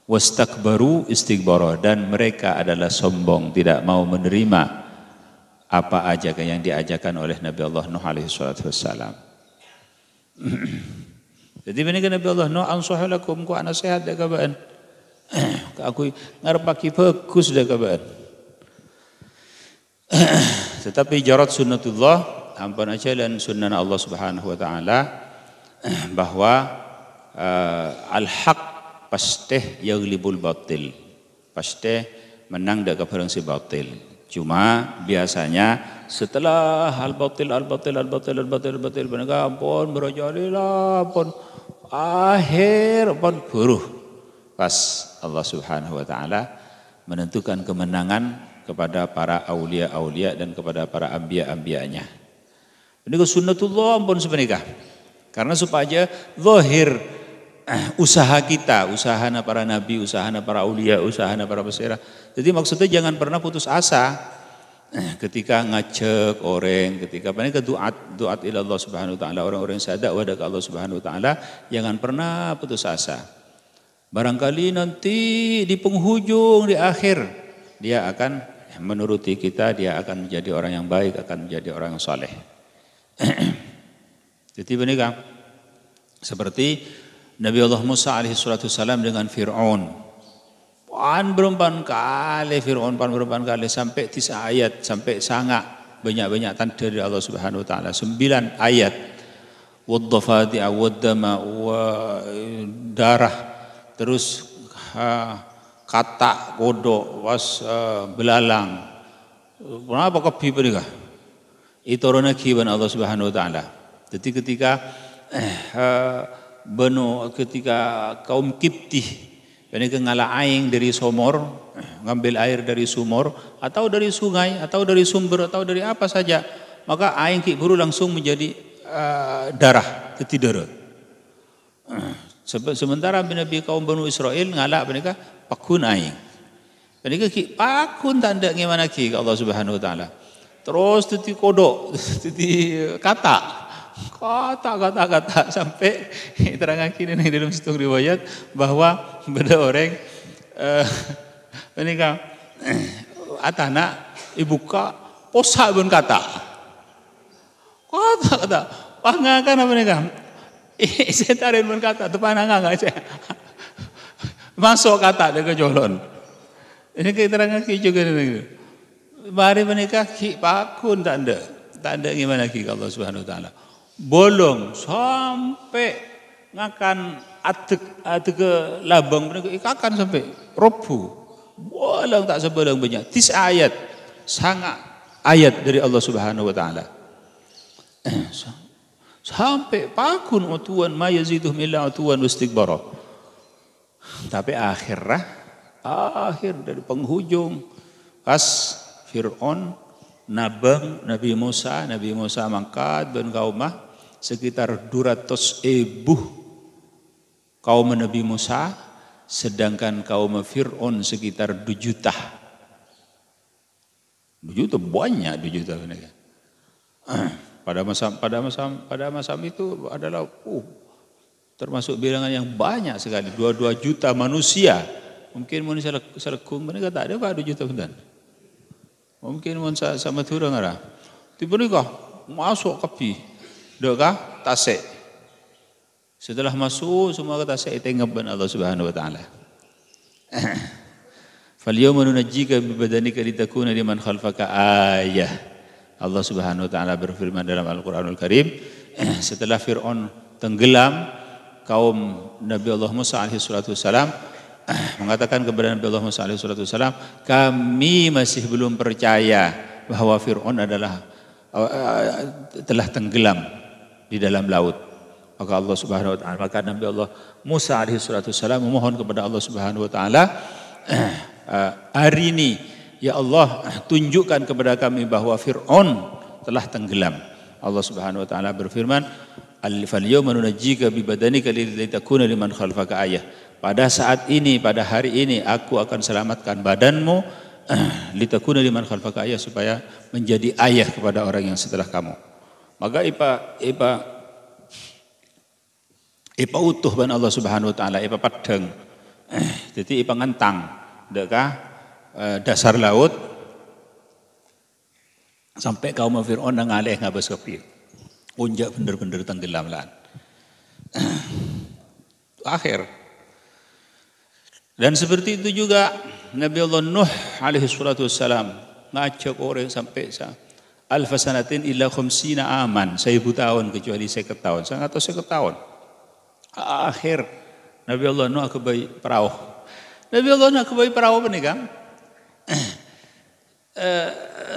Wastakbaru istikbara, dan mereka adalah sombong, tidak mau menerima apa aja yang diajarkan oleh Nabi Allah Nuh alaihi salatu wassalam. Jadi benar Nabi Allah Nuh ansahu lakum ku nasihat dak kabaan. Aku ngarepaki bagus dak kabaan. Tetapi jarat sunnatullah ampun ajalan sunnah Allah Subhanahu wa taala bahwa al-haq pasti yaghlibul batil, pasti menang dak keperang si batil. Cuma biasanya setelah al-batil mereka pun berjalilah pun akhir pun buruh pas Allah Subhanahu wa taala menentukan kemenangan kepada para aulia-aulia dan kepada para anbiya-anbiyanya. Ini sunnatullah pun sebenarnya. Karena supaya zahir usaha kita, usahana para nabi, usahana para aulia, usahana para peserah. Jadi maksudnya jangan pernah putus asa ketika ngajak orang, ketika paling ke doa ila Allah Subhanahu wa taala, orang-orang yang sadar wada ke Allah Subhanahu wa taala, jangan pernah putus asa. Barangkali nanti di penghujung, di akhir dia akan menuruti kita, dia akan menjadi orang yang baik, akan menjadi orang yang saleh. Jadi benar seperti Nabi Allah Musa alaihi salatu wasalam dengan Fir'aun. Berempan kali Fir'aun, berempan kali sampai 9 ayat, sampai sangat banyak-banyak tanda dari Allah Subhanahu wa taala. 9 ayat. Waddafati awaddama wa darah, terus kata kodok was belalang. Kenapa kopi mereka? Itu orang kiban Allah Subhanahu wa taala. Jadi ketika ketika kaum Kipti mereka ngalah aing dari sumur, ngambil air dari sumur atau dari sungai atau dari sumber atau dari apa saja, maka aing kiburu langsung menjadi darah, darah. Sementara Nabi kaum Banu Israel ngalah mereka pakun aing. Mereka pakun tanda gimana ki Allah Subhanahu wa taala. Terus titi kodok, titi kata sampai terangkan kini dalam satu riwayat bahwa beda orang ini kan atana ibuka posa pun kata pangakan apa nih kan saya tarik pun kata tu panangan nggak saya masuk kata dengan jolon ini keterangan ki juga nih mari menikah ki pakun tanda gimana ki Allah Subhanahu wa taala bolong sampai ngakan atek ke labang mereka ikakan sampai robu bolong tak sebelang banyak 9 ayat sangat ayat dari Allah Subhanahu wa taala. Sampai pakun utuan ma yaziduhum illa utuan wastikbara. Tapi akhir dari penghujung pas Fir'aun nabang Nabi Musa mangkat dan kaumah sekitar 200.000 kaum Nabi Musa, sedangkan kaum Fir'aun sekitar 2 juta. 2 juta banyak, 2 juta mereka. Pada masa itu adalah termasuk bilangan yang banyak sekali, 2 juta manusia. Mungkin manusia selekung mereka tak ada 2 juta benar. Mungkin manusia sama turun arah. Tiba mereka masuk kapi, dekah tasik. Setelah masuk semua ke tasik tengap ban Allah Subhanahu wa taala. Falyawma nunajjika bi badanika litakuna liman khalfaka ayah. Allah Subhanahu wa taala berfirman dalam Al-Qur'anul Karim, setelah Fir'aun tenggelam, kaum Nabi Allah Musa alaihi salatu wasalam mengatakan kepada Nabi Allah Musa alaihi salatu wasalam, kami masih belum percaya bahwa Fir'aun adalah telah tenggelam di dalam laut. Maka Allah Subhanahu wa taala, maka Nabi Allah Musa alaihi salatu wasalam memohon kepada Allah Subhanahu wa taala, hari ini ya Allah, tunjukkan kepada kami bahwa Fir'aun telah tenggelam. Allah Subhanahu wa taala berfirman, "Al-falyawma nunajjika bi badanika litakuna liman khalfaka ayah." Pada saat ini, pada hari ini aku akan selamatkan badanmu litakuna liman khalfaka ayah, supaya menjadi ayah kepada orang yang setelah kamu. Maka ipa utuh ban Allah Subhanahu wa taala, ipa padeng. Jadi ipa ngentang, dekah dasar laut sampai kaum Fir'aun ngalih ngabas kopi. Unjak bener-bener tenggelam lan. Akhir. Dan seperti itu juga Nabi Allah Nuh alaihi salatu wassalam ngajak orang sampai alfa sanatin illa khamsina aman, 1000 tahun kecuali 50 tahun. Sangat atau 50 tahun. Akhir Nabi Allah Nuh kebai perahu. Nabi Allah Nuh kebai perahu apa nih Kang?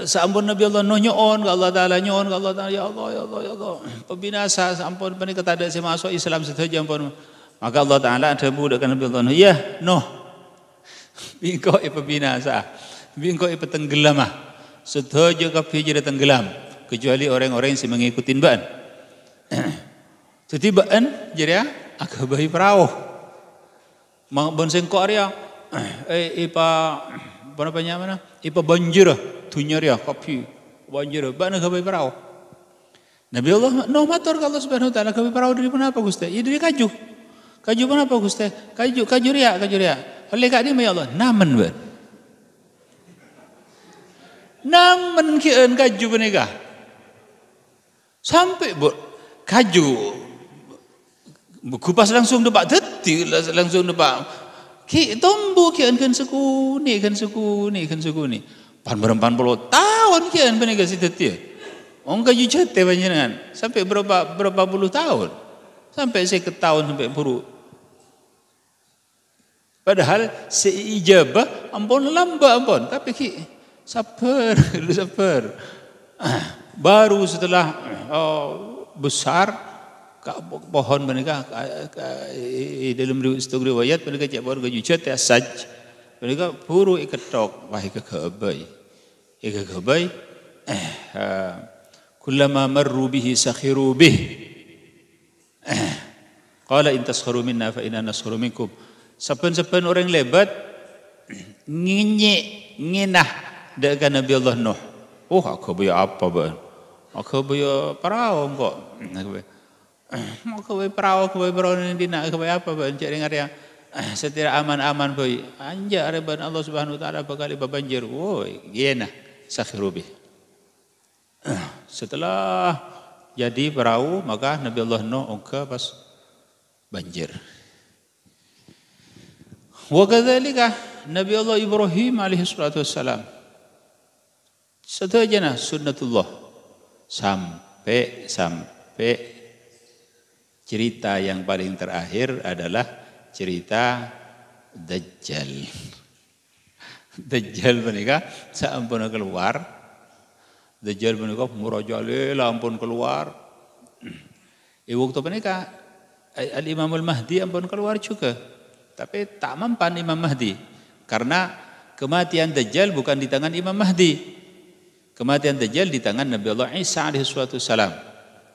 Sampun Nabi Allah Nuh nyoon ke Allah Ta'ala, nyoon ke Allah Ta'ala, ya Allah, pembinasa sampun pani ketada saya masuk Islam saja ampun. Maka Allah Ta'ala ada budak Nabi Allah Nuh, ya Nuh, bingko pembinasa, bingko tenggelam ah, setuju kapi jadi tenggelam, kecuali orang-orang yang mengikuti baan. Jadi baan jadi agak bayi perahu, bonseng Korea, apa mana? Ipa banjir, tunyar ya kapi banjir, bana kapi perahu. Nabi Allah Nuh matur ke Allah Subhanahu wa taala, kapi perahu dari mana apa Gusti? Ya dari kaju. Kaju mana apa Gusti? Kaju ria. Oleh kak dia ya Allah, namen ban. Namen kian kaju benega. Sampai kaju kupas langsung depak detik, langsung depak. Ki tombo kian kan sekuni. Pan 40 tahun kian benega si detik. Ong kaju jate panjenengan sampai berapa puluh tahun. Sampai 50 tahun sampai puru. Padahal seijabah ampun lamba ampun, tapi ki sabar. Baru setelah besar pohon mereka dalam riwayat mereka cak baru gajucat ya saj mereka puru iketok wahai kekebai kullama marru bihi sakhiru bih qala in taskharu minna fa inna naskharu minkum. Saben-saben orang lebat nginah dengan Nabi Allah Nuh. Oh aku buya apa ban? Aku buya perahu kok. Aku buya perahu ini nak aku buya apa ban? Cak dengar ya. Setiap aman-aman boy. Anja reban Allah Subhanahu wa taala bakal banjir. Woi, gena sakhirubi. Setelah jadi perahu maka Nabi Allah Nuh ongka pas banjir. Wa kadzalika Nabi Allah Ibrahim alaihi salatu wassalam. Seterusnya sunnatullah sampai cerita yang paling terakhir adalah cerita Dajjal. Dajjal menika sampun keluar. Dajjal menika murajale lampun keluar. Waktu menika Al-Imam Al-Mahdi ampun keluar juga. Tapi tak mempan Imam Mahdi. Karena kematian Dajjal bukan di tangan Imam Mahdi. Kematian Dajjal di tangan Nabi Allah Isa alaihi wassalam.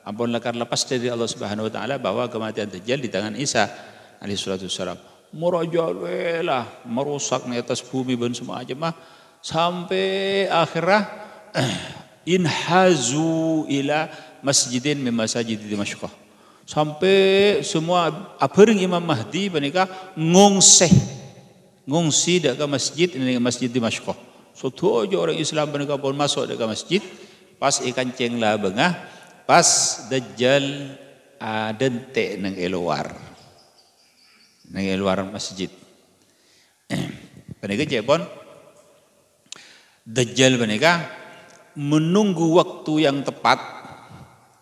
Ampun lepas dari Allah Subhanahu wa taala bahwa kematian Dajjal di tangan Isa alaihi wassalam. Merajalela, merusak di atas bumi dan semua aja sampai akhirnya inhazu ila masjidin min masajid Dimashq. Sampai semua abering Imam Mahdi menika ngungsi ke masjid ini masjid Dimashq. Sotojo orang Islam menika pun masuk ke masjid pas ikan ceng lah bengah pas Dajjal dente nang eluar. Nang luar masjid. Menika cepon Dajjal menika menunggu waktu yang tepat.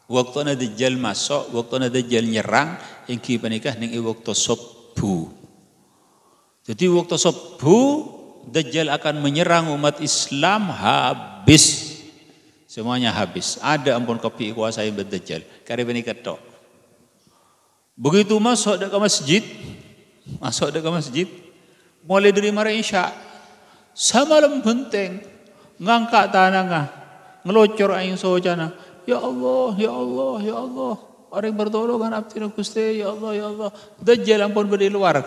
Waktu Dajjal masuk, waktu Dajjal nyerang, engki menika ning waktu subuh. Jadi waktu subuh Dajjal akan menyerang umat Islam habis. Semuanya habis. Ada ampun kopi kuasai Dajjal. Kare menika tok. Begitu masuk ke masjid, mulai dari mari Isya, samalam benteng, ngangkat tanah, ngelocor aing sojana, ya Allah, ya Allah, ya Allah, orang bertolongan abdi Gusti, ya Allah, ya Allah, Dajjal ampun beri luar,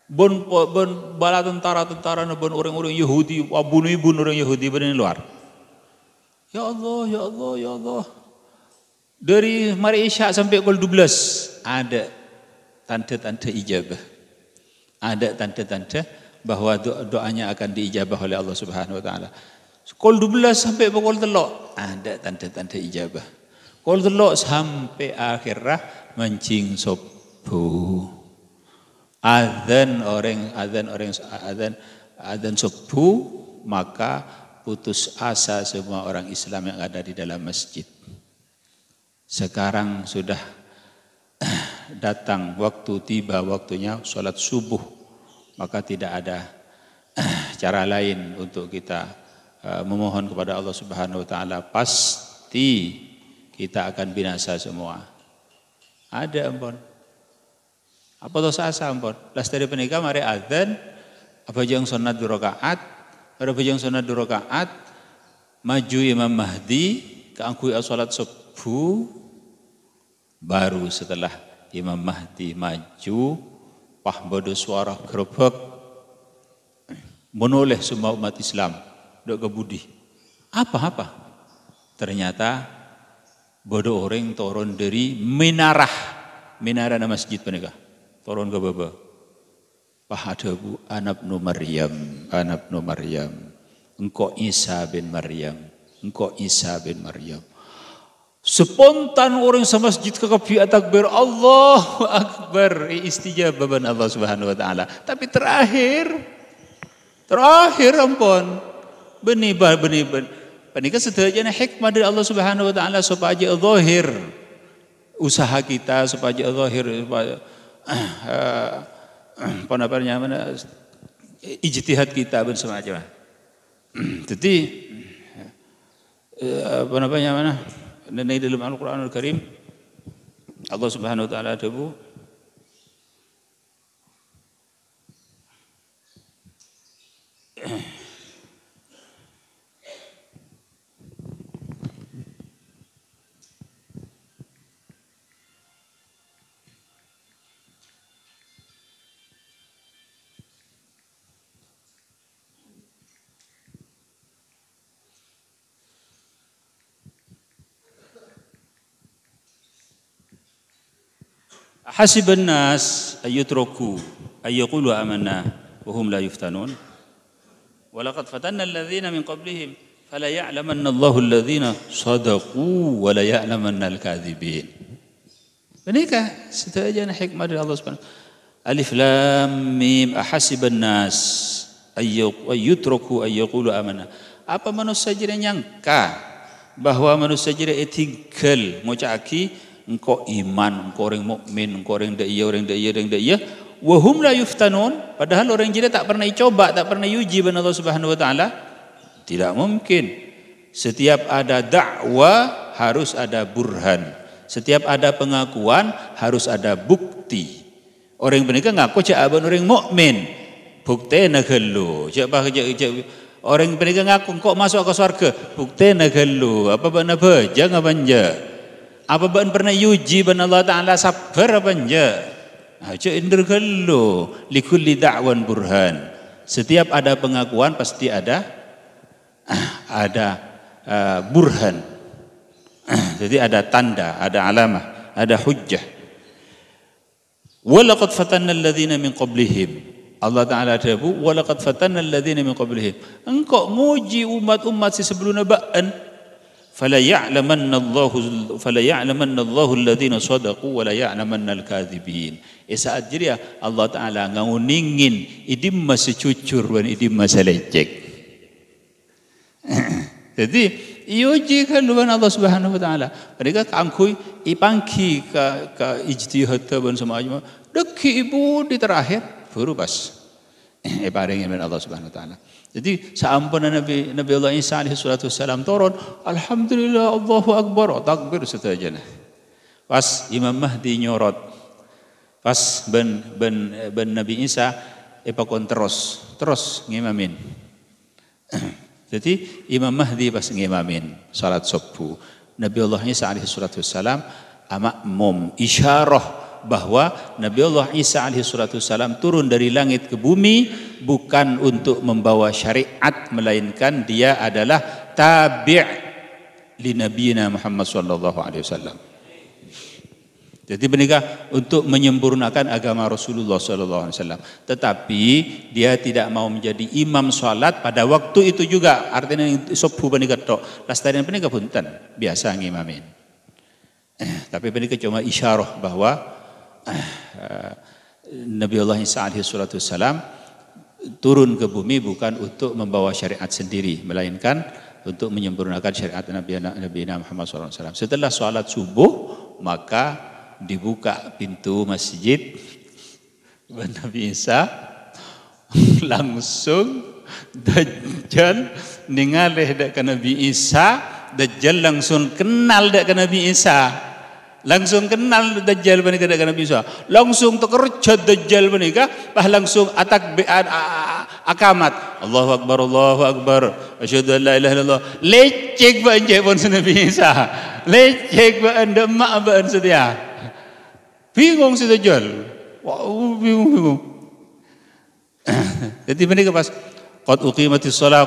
bon bala tentara bon orang-orang Yahudi, bunuh orang Yahudi beri luar, ya Allah, ya Allah, ya Allah, dari mari Isya sampai pukul 12 ada tanda-tanda ijabah. Ada tanda-tanda bahwa doanya akan diijabah oleh Allah Subhanahu wa taala. Pukul 12 sampai pukul 3 ada tanda-tanda ijabah. Pukul 3 sampai akhirnya mancing subuh. Adzan subuh maka putus asa semua orang Islam yang ada di dalam masjid. Sekarang sudah datang tiba waktunya sholat subuh, maka tidak ada cara lain untuk kita memohon kepada Allah Subhanahu wa taala, pasti kita akan binasa semua. Ada ampun. Apa dosa asa ampun? Las dari penikah mari adzan, apa jang sunat 2 rakaat, apa jang sunat 2 rakaat, maju Imam Mahdi keangkui sholat subuh, baru setelah Imam Mahdi maju, bodo suara gerebek, menoleh semua umat Islam, dok kebudi. Apa? Ternyata bodo orang turun dari minarah nama masjid menika, turun ke bawah. Ada bu anak nu Maryam, engkau Isa bin Maryam. Spontan orang sama masjid ke takbir Allahu Akbar, istijabah ban Allah Subhanahu wa taala. Tapi terakhir ampun benih panika sedayana hikmah dari Allah Subhanahu wa taala supaya zahir usaha kita, supaya zahir ijtihad kita ben semacam. Jadi dan di dalam Al-Quranul Karim Allah Subhanahu wa taala adabu hasiban nas ayyutraku ayyaqulu amanna wa hum la yuftanun wa laqad fatanna alladhina min qablihim fala ya'lamanna Allahu alladhina sadaqu wa la ya'lamanna al-kadhibin. Menikah sedayana hikmah dari Allah Subhanahu. Alif lam mim ahasiban nas ayyutraku ayyaqulu amanna. Apa manusia jadi nyangka bahwa manusia jadi tinggal ngucaki engkau iman, engkau orang mukmin, engkau orang dak iya, wahum la yuftanun, padahal orang jina tak pernah dicoba, tak pernah diuji oleh Allah Subhanahu wa taala. Tidak mungkin. Setiap ada dakwah harus ada burhan. Setiap ada pengakuan harus ada bukti. Orang mereka ngaku cak abang orang mukmin. Bukti nak gelo. Cak orang mereka ngaku kok masuk ke surga. Bukti nak gelo. Apa bana bejang apa anja? Apa ban pernah yuji ban Allah Taala sabar apa anja? Cak indir gelo. Likulli da'wan burhan. Setiap ada pengakuan pasti ada burhan. Jadi ada tanda, ada alamah, ada hujjah. Walaqad fatanna alladhina min qablihim. Allah Taala tabu walaqad fatanna alladhina min qablihim. Engkau nguji umat-umat sebelumnya ba'an. Fala ya'lamanna Allahu alladhina sadaqu wa la ya'lamanna al-kadhibin. Saat jadi Allah Taala nguningin idim masih cucur wan idim masih lecek. Jadi iuji kaluan Allah Subhanahu wa taala. Mereka kangkui ipangki ka ijtihad ban semua deki ibu di terakhir baru pas paringin Allah Subhanahu wa taala. Jadi sampun Nabi Allah Isa alaihi salatu wasalam turun, alhamdulillah Allahu akbar, takbir setajana. Pas Imam Mahdi nyorot. Pas ben Nabi Isa epakon terus ngimamin. Jadi Imam Mahdi pas ngimamin salat subuh. Nabi Allah Isa alaihi salatu wassalam makmum isyarah bahwa Nabi Allah Isa alaihi salatu wassalam turun dari langit ke bumi bukan untuk membawa syariat, melainkan dia adalah tabi' li nabiyina Muhammad sallallahu alaihi wasallam. Jadi menikah untuk menyempurnakan agama Rasulullah sallallahu alaihi wasallam. Tetapi dia tidak mau menjadi imam salat pada waktu itu juga. Artinya subuh menikah tok. Lastarian menikah punten biasa ngimamin. Tapi menikah cuma isyarah bahwa Nabi Allah Isa alaihi salatu wassalam turun ke bumi bukan untuk membawa syariat sendiri, melainkan untuk menyempurnakan syariat Nabi Muhammad sallallahu alaihi wasallam. Setelah salat subuh maka dibuka pintu masjid Nabi Isa, langsung Dajjal ningalih dak ke Nabi Isa. Dajjal langsung kenal dak ke Nabi Isa, langsung kenal Dajjal menika dak ke Nabi Isa, langsung terkerja Dajjal menika bah langsung atak akamat Allahu akbar asyhadu an la ilaha illallah. Lecek ba anje pun Nabi Isa, lecek ba anda mak ba sedia. Bingung si Dajjal. Wow, bingung. Jadi mereka pas qad uqimatis shalah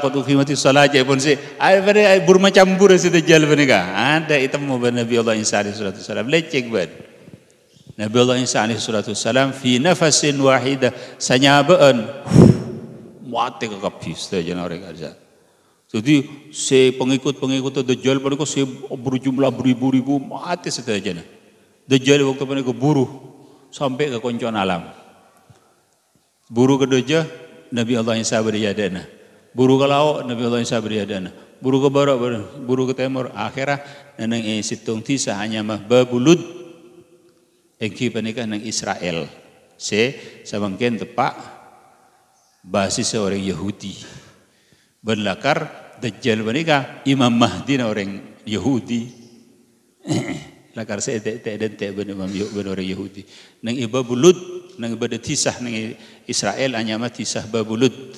aja pun si ada bermacam-macam si Dajjal mereka. Ada itemu Nabi Allah Isa alaihi salatu wasallam lecek banget. Nabi Allah Isa alaihi salatu wasallam fi nafasin wahidah sanyabaan mati ke kapis Dajjal orang aja. Jadi si pengikut Dajjal mereka si berjumlah beribu-ribu mati setajana. Dajjal waktu mereka buru sampai ke konco alam. Buru ke Dajjal, Nabi Allah Isa berjadana. Buru ke laut, Nabi Allah Isa berjadana. Buru ke barat, buru ke timur. Akhirnya nang situng tisa hanya mah babulud. Engki panikah nang Israel. Sabangken tepak basis orang Yahudi. Berlakar Dajjal panikah Imam Mahdi orang Yahudi. Lakar saya tak ben orang Yahudi. Nang ibabulud, nang ibadah tisah nang Israel hanya mah tisah babulud.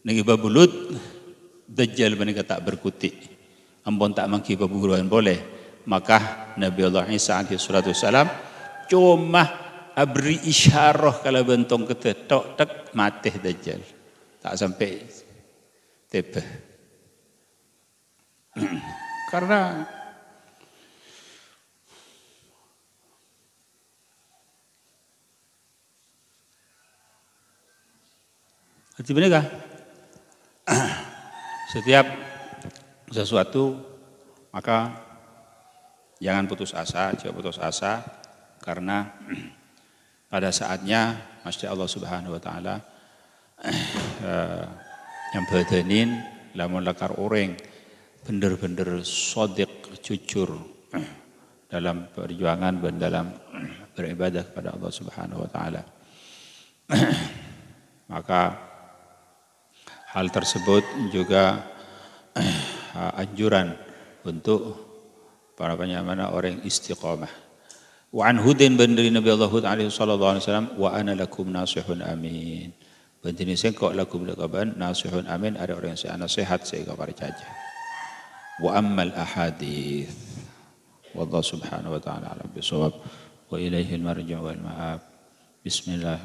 Nang ibabulud Dajjal menika tak berkutik. Ampun tak mangki baburuan boleh. Maka Nabi Allah Isa alaihi salatu wasalam cuma abri isyarah kalau bentong ketetok tek mati Dajjal. Tak sampai tebeh. Karena arti benar setiap sesuatu maka jangan putus asa, karena pada saatnya Masya Allah Subhanahu Wa Taala yang berdenin lamun lakar orang bener-bener sodik jujur dalam perjuangan dan dalam beribadah kepada Allah Subhanahu Wa Taala. Maka hal tersebut juga anjuran untuk para penyamana orang istiqamah. Wa an Hudin bin Nabi Allah alaihi sallallahu alaihi wasallam wa ana lakum nasihun amin. Bentini sengkok lakum lakaban nasihun amin, ada orang yang saya nasihat saya kabar caca. Wa ammal ahadits wallahu subhanahu wa ta'ala alam bisawab wa ilaihi al-marji' wal ma'ab. Bismillah.